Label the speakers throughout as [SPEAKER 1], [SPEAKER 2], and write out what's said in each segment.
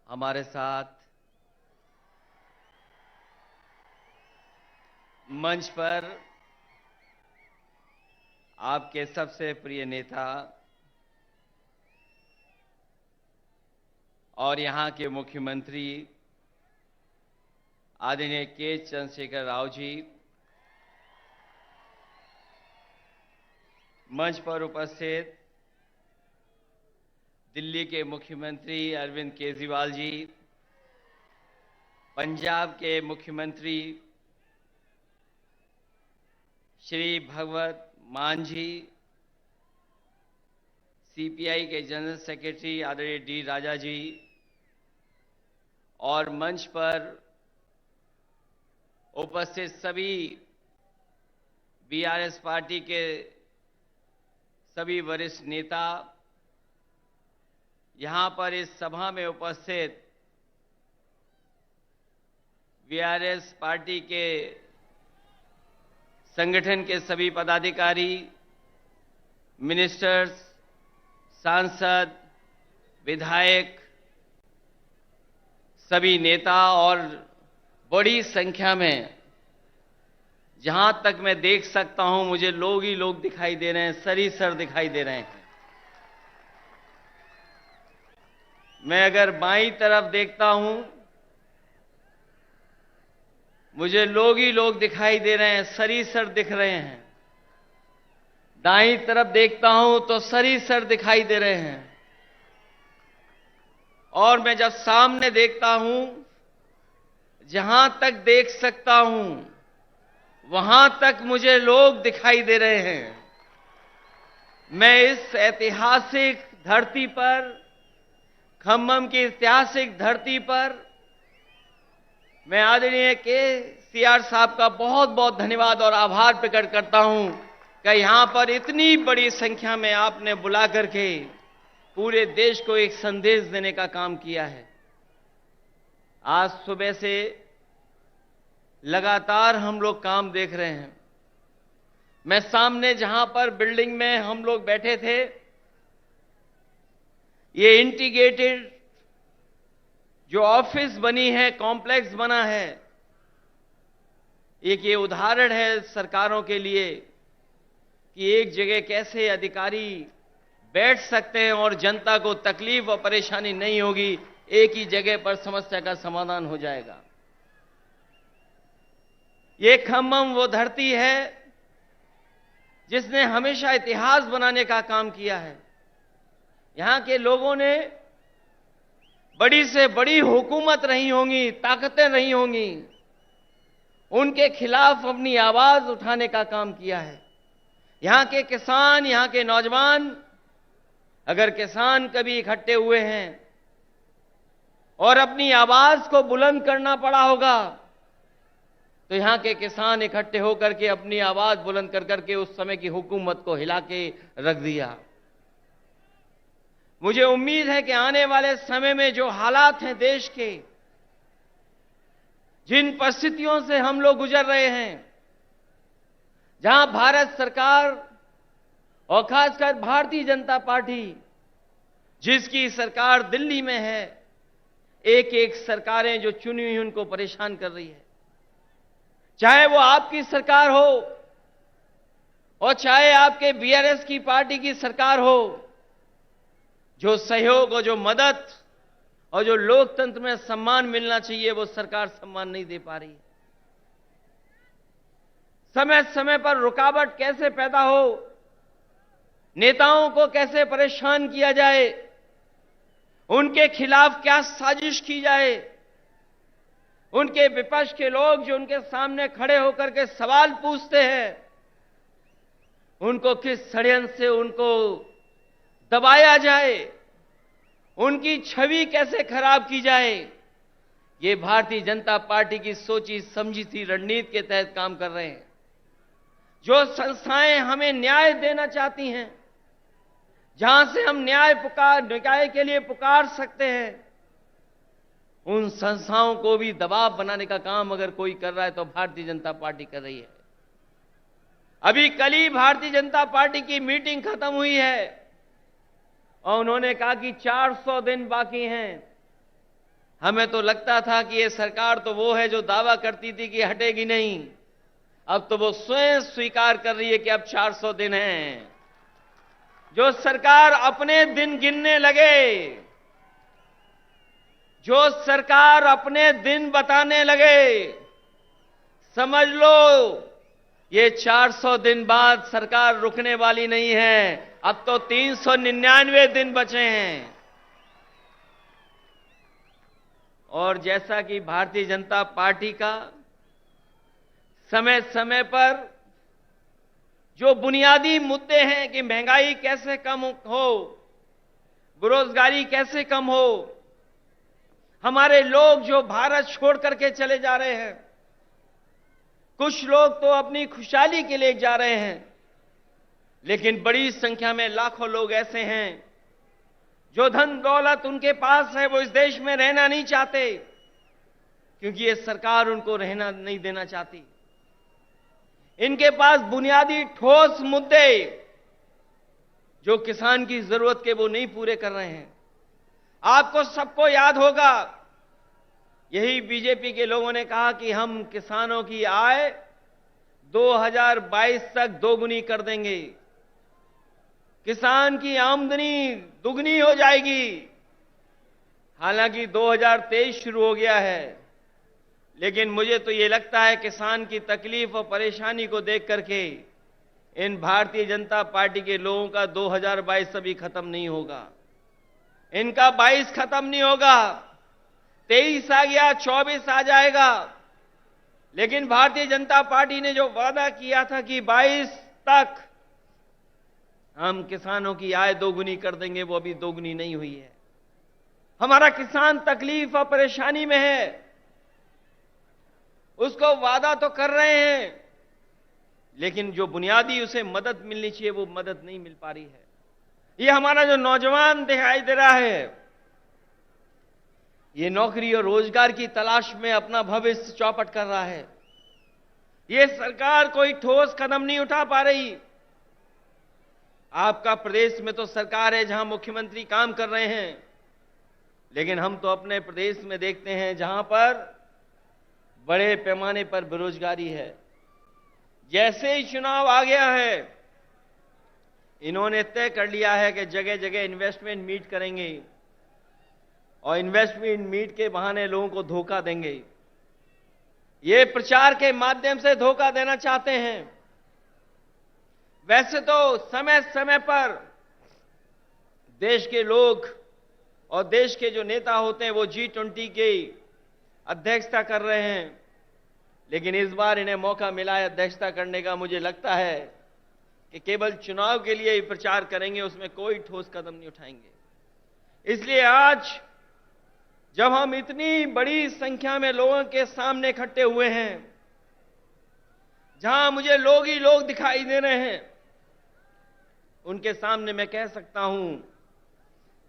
[SPEAKER 1] हमारे साथ मंच पर आपके सबसे प्रिय नेता और यहां के मुख्यमंत्री आदरणीय के चंद्रशेखर राव जी, मंच पर उपस्थित दिल्ली के मुख्यमंत्री अरविंद केजरीवाल जी, पंजाब के मुख्यमंत्री श्री भगवत मान जी, सीपीआई के जनरल सेक्रेटरी आदरणीय डी राजा जी और मंच पर उपस्थित सभी बीआरएस पार्टी के सभी वरिष्ठ नेता, यहां पर इस सभा में उपस्थित बीआरएस पार्टी के संगठन के सभी पदाधिकारी, मिनिस्टर्स, सांसद, विधायक, सभी नेता और बड़ी संख्या में, जहां तक मैं देख सकता हूं मुझे लोग ही लोग दिखाई दे रहे हैं, सर दिखाई दे रहे हैं। मैं अगर बाईं तरफ देखता हूं मुझे लोग ही लोग दिखाई दे रहे हैं, सर दिख रहे हैं। दाईं तरफ देखता हूं तो सर दिखाई दे रहे हैं। और मैं जब सामने देखता हूं, जहां तक देख सकता हूं वहां तक मुझे लोग दिखाई दे रहे हैं। मैं इस ऐतिहासिक धरती पर, खम्मम की ऐतिहासिक धरती पर, मैं आदरणीय केसीआर साहब का बहुत बहुत धन्यवाद और आभार प्रकट करता हूं कि यहां पर इतनी बड़ी संख्या में आपने बुला करके पूरे देश को एक संदेश देने का काम किया है। आज सुबह से लगातार हम लोग काम देख रहे हैं। मैं सामने जहां पर बिल्डिंग में हम लोग बैठे थे, ये इंटीग्रेटेड जो ऑफिस बनी है, कॉम्प्लेक्स बना है, एक ये उदाहरण है सरकारों के लिए कि एक जगह कैसे अधिकारी बैठ सकते हैं और जनता को तकलीफ और परेशानी नहीं होगी, एक ही जगह पर समस्या का समाधान हो जाएगा। ये खम्मम वो धरती है जिसने हमेशा इतिहास बनाने का काम किया है। यहां के लोगों ने बड़ी से बड़ी हुकूमत रही होंगी, ताकतें रही होंगी, उनके खिलाफ अपनी आवाज उठाने का काम किया है। यहां के किसान, यहां के नौजवान, अगर किसान कभी इकट्ठे हुए हैं और अपनी आवाज को बुलंद करना पड़ा होगा तो यहां के किसान इकट्ठे होकर के अपनी आवाज बुलंद कर करके उस समय की हुकूमत को हिला के रख दिया। मुझे उम्मीद है कि आने वाले समय में जो हालात हैं देश के, जिन परिस्थितियों से हम लोग गुजर रहे हैं, जहां भारत सरकार और खासकर भारतीय जनता पार्टी, जिसकी सरकार दिल्ली में है, एक एक सरकारें जो चुनी हुई उनको परेशान कर रही है। चाहे वो आपकी सरकार हो और चाहे आपके बीआरएस की पार्टी की सरकार हो, जो सहयोग और जो मदद और जो लोकतंत्र में सम्मान मिलना चाहिए वो सरकार सम्मान नहीं दे पा रही है। समय समय पर रुकावट कैसे पैदा हो, नेताओं को कैसे परेशान किया जाए, उनके खिलाफ क्या साजिश की जाए, उनके विपक्ष के लोग जो उनके सामने खड़े होकर के सवाल पूछते हैं, उनको किस षड्यंत्र से उनको दबाया जाए, उनकी छवि कैसे खराब की जाए, ये भारतीय जनता पार्टी की सोची समझी सी रणनीति के तहत काम कर रहे हैं। जो संस्थाएं हमें न्याय देना चाहती हैं, जहां से हम न्याय के लिए पुकार सकते हैं, उन संस्थाओं को भी दबाव बनाने का काम अगर कोई कर रहा है तो भारतीय जनता पार्टी कर रही है। अभी कल ही भारतीय जनता पार्टी की मीटिंग खत्म हुई है और उन्होंने कहा कि 400 दिन बाकी हैं हमें तो लगता था कि ये सरकार तो वो है जो दावा करती थी कि हटेगी नहीं। अब तो वो स्वयं स्वीकार कर रही है कि अब 400 दिन हैं। जो सरकार अपने दिन गिनने लगे, जो सरकार अपने दिन बताने लगे, समझ लो ये 400 दिन बाद सरकार रुकने वाली नहीं है। अब तो 399 दिन बचे हैं। और जैसा कि भारतीय जनता पार्टी का समय समय पर जो बुनियादी मुद्दे हैं कि महंगाई कैसे कम हो, बेरोजगारी कैसे कम हो, हमारे लोग जो भारत छोड़ करके चले जा रहे हैं, कुछ लोग तो अपनी खुशहाली के लिए जा रहे हैं, लेकिन बड़ी संख्या में लाखों लोग ऐसे हैं जो धन दौलत उनके पास है, वो इस देश में रहना नहीं चाहते क्योंकि ये सरकार उनको रहना नहीं देना चाहती। इनके पास बुनियादी ठोस मुद्दे जो किसान की जरूरत के वो नहीं पूरे कर रहे हैं। आपको सबको याद होगा, यही बीजेपी के लोगों ने कहा कि हम किसानों की आय 2022 तक दोगुनी कर देंगे, किसान की आमदनी दुगनी हो जाएगी। हालांकि 2023 शुरू हो गया है, लेकिन मुझे तो ये लगता है किसान की तकलीफ और परेशानी को देख करके इन भारतीय जनता पार्टी के लोगों का 2022 अभी खत्म नहीं होगा। इनका 22 खत्म नहीं होगा, 23 आ गया, 24 आ जाएगा। लेकिन भारतीय जनता पार्टी ने जो वादा किया था कि 22 तक हम किसानों की आय दोगुनी कर देंगे, वो अभी दोगुनी नहीं हुई है। हमारा किसान तकलीफ और परेशानी में है, उसको वादा तो कर रहे हैं, लेकिन जो बुनियादी उसे मदद मिलनी चाहिए वो मदद नहीं मिल पा रही है। ये हमारा जो नौजवान दिखाई दे रहा है, ये नौकरी और रोजगार की तलाश में अपना भविष्य चौपट कर रहा है। ये सरकार कोई ठोस कदम नहीं उठा पा रही। आपका प्रदेश में तो सरकार है जहां मुख्यमंत्री काम कर रहे हैं, लेकिन हम तो अपने प्रदेश में देखते हैं जहां पर बड़े पैमाने पर बेरोजगारी है। जैसे ही चुनाव आ गया है, इन्होंने तय कर लिया है कि जगह जगह इन्वेस्टमेंट मीट करेंगे और इन्वेस्टमेंट मीट के बहाने लोगों को धोखा देंगे। ये प्रचार के माध्यम से धोखा देना चाहते हैं। वैसे तो समय समय पर देश के लोग और देश के जो नेता होते हैं वो G20 की अध्यक्षता कर रहे हैं, लेकिन इस बार इन्हें मौका मिला है अध्यक्षता करने का। मुझे लगता है कि केवल चुनाव के लिए ही प्रचार करेंगे, उसमें कोई ठोस कदम नहीं उठाएंगे। इसलिए आज जब हम इतनी बड़ी संख्या में लोगों के सामने इकट्ठे हुए हैं, जहां मुझे लोग ही लोग दिखाई दे रहे हैं, उनके सामने मैं कह सकता हूं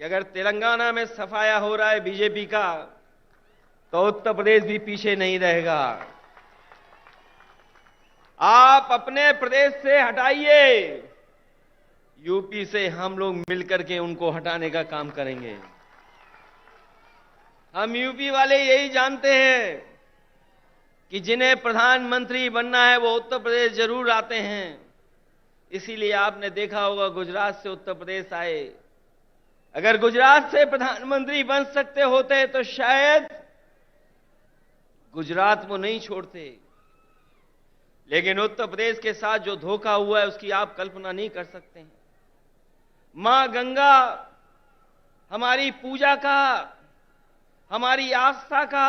[SPEAKER 1] कि अगर तेलंगाना में सफाया हो रहा है बीजेपी का, तो उत्तर प्रदेश भी पीछे नहीं रहेगा। आप अपने प्रदेश से हटाइए, यूपी से हम लोग मिलकर के उनको हटाने का काम करेंगे। हम यूपी वाले यही जानते हैं कि जिन्हें प्रधानमंत्री बनना है वो उत्तर प्रदेश जरूर आते हैं। इसीलिए आपने देखा होगा गुजरात से उत्तर प्रदेश आए। अगर गुजरात से प्रधानमंत्री बन सकते होते तो शायद गुजरात वो नहीं छोड़ते, लेकिन उत्तर प्रदेश के साथ जो धोखा हुआ है उसकी आप कल्पना नहीं कर सकते हैं। मां गंगा हमारी पूजा का, हमारी आस्था का,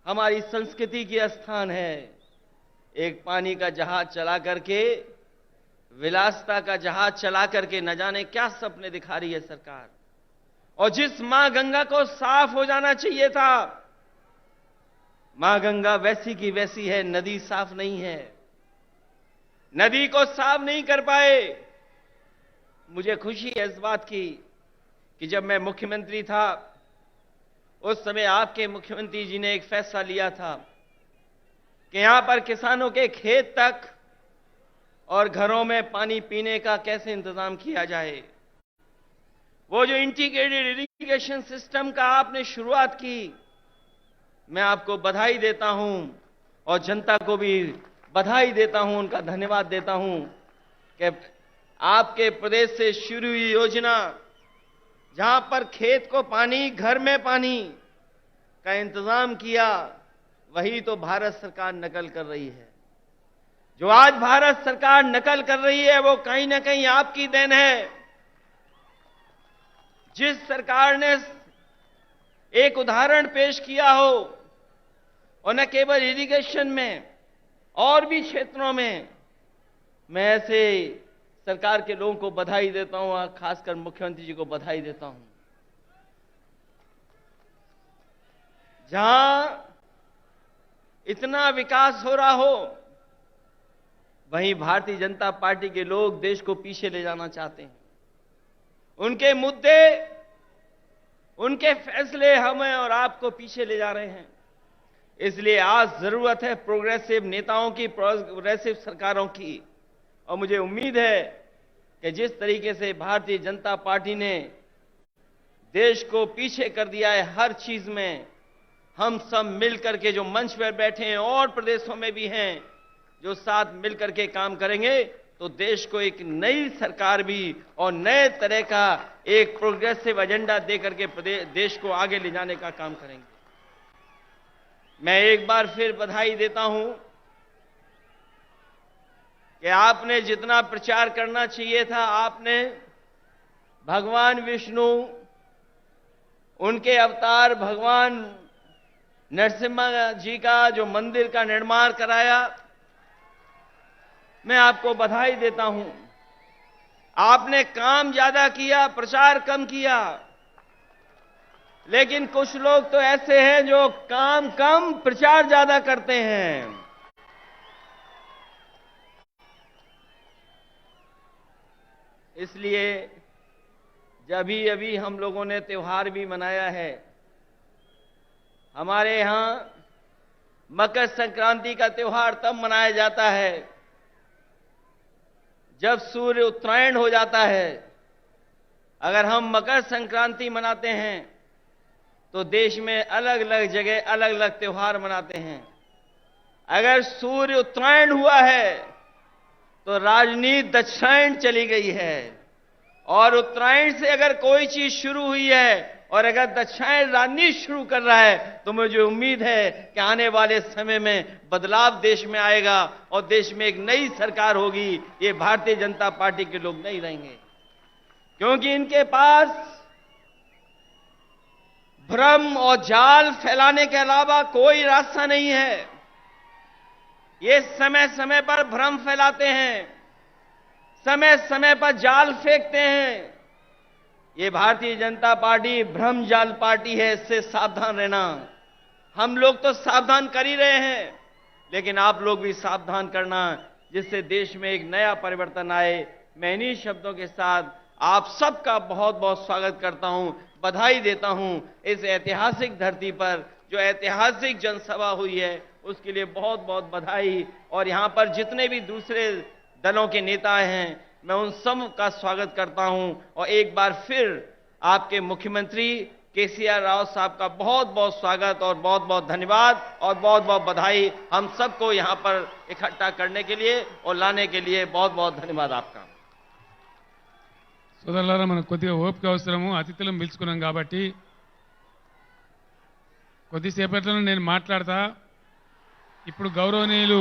[SPEAKER 1] हमारी संस्कृति की स्थान है। एक पानी का जहाज चला करके, विलासिता का जहाज चला करके न जाने क्या सपने दिखा रही है सरकार। और जिस मां गंगा को साफ हो जाना चाहिए था, मां गंगा वैसी की वैसी है, नदी साफ नहीं है, नदी को साफ नहीं कर पाए। मुझे खुशी है इस बात की कि जब मैं मुख्यमंत्री था उस समय आपके मुख्यमंत्री जी ने एक फैसला लिया था कि यहां पर किसानों के खेत तक और घरों में पानी पीने का कैसे इंतजाम किया जाए। वो जो इंटीग्रेटेड इरिगेशन सिस्टम का आपने शुरुआत की, मैं आपको बधाई देता हूं और जनता को भी बधाई देता हूं, उनका धन्यवाद देता हूं कि आपके प्रदेश से शुरू हुई योजना, जहां पर खेत को पानी, घर में पानी का इंतजाम किया, वही तो भारत सरकार नकल कर रही है। जो आज भारत सरकार नकल कर रही है वो कहीं ना कहीं आपकी देन है। जिस सरकार ने एक उदाहरण पेश किया हो, और न केवल इरिगेशन में और भी क्षेत्रों में, मैं ऐसे सरकार के लोगों को बधाई देता हूं और खासकर मुख्यमंत्री जी को बधाई देता हूं। जहां इतना विकास हो रहा हो, वहीं भारतीय जनता पार्टी के लोग देश को पीछे ले जाना चाहते हैं। उनके मुद्दे, उनके फैसले हमें और आपको पीछे ले जा रहे हैं। इसलिए आज जरूरत है प्रोग्रेसिव नेताओं की, प्रोग्रेसिव सरकारों की। और मुझे उम्मीद है कि जिस तरीके से भारतीय जनता पार्टी ने देश को पीछे कर दिया है हर चीज में, हम सब मिलकर के जो मंच पर बैठे हैं और प्रदेशों में भी हैं, जो साथ मिलकर के काम करेंगे तो देश को एक नई सरकार भी और नए तरह का एक प्रोग्रेसिव एजेंडा देकर के देश को आगे ले जाने का काम करेंगे। मैं एक बार फिर बधाई देता हूं कि आपने जितना प्रचार करना चाहिए था, आपने भगवान विष्णु, उनके अवतार भगवान नरसिम्हा जी का जो मंदिर का निर्माण कराया, मैं आपको बधाई देता हूं। आपने काम ज्यादा किया, प्रचार कम किया, लेकिन कुछ लोग तो ऐसे हैं जो काम कम प्रचार ज्यादा करते हैं। इसलिए जब अभी हम लोगों ने त्योहार भी मनाया है, हमारे यहां मकर संक्रांति का त्योहार तब मनाया जाता है जब सूर्य उत्तरायण हो जाता है। अगर हम मकर संक्रांति मनाते हैं तो देश में अलग अलग जगह अलग अलग त्योहार मनाते हैं। अगर सूर्य उत्तरायण हुआ है तो राजनीति दक्षिणायन चली गई है, और उत्तरायण से अगर कोई चीज शुरू हुई है और अगर दक्षिणायन राजनीति शुरू कर रहा है तो मुझे उम्मीद है कि आने वाले समय में बदलाव देश में आएगा और देश में एक नई सरकार होगी। ये भारतीय जनता पार्टी के लोग नहीं रहेंगे, क्योंकि इनके पास भ्रम और जाल फैलाने के अलावा कोई रास्ता नहीं है। ये समय समय पर भ्रम फैलाते हैं, समय समय पर जाल फेंकते हैं। ये भारतीय जनता पार्टी भ्रम जाल पार्टी है, इससे सावधान रहना। हम लोग तो सावधान कर ही रहे हैं, लेकिन आप लोग भी सावधान करना, जिससे देश में एक नया परिवर्तन आए। मैं इन्हीं शब्दों के साथ आप सबका बहुत बहुत स्वागत करता हूं, बधाई देता हूं। इस ऐतिहासिक धरती पर जो ऐतिहासिक जनसभा हुई है उसके लिए बहुत बहुत बधाई। और यहां पर जितने भी दूसरे दलों के नेता हैं, मैं उन सब का स्वागत करता हूं। और एक बार फिर आपके मुख्यमंत्री केसीआर राव साहब का बहुत बहुत स्वागत और बहुत बहुत धन्यवाद और बहुत बहुत बधाई हम सबको यहां पर इकट्ठा करने के लिए और लाने के लिए बहुत बहुत धन्यवाद आपका।
[SPEAKER 2] సోదరులారా, మనకు కొద్దిగా ఓపిక అవసరము. అతిథులను పిలుచుకున్నాం కాబట్టి కొద్దిసేపట్లోనే నేను మాట్లాడతా. ఇప్పుడు గౌరవనీయులు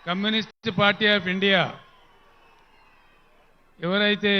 [SPEAKER 2] కమ్యూనిస్ట్ పార్టీ ఆఫ్ ఇండియా ఎవరైతే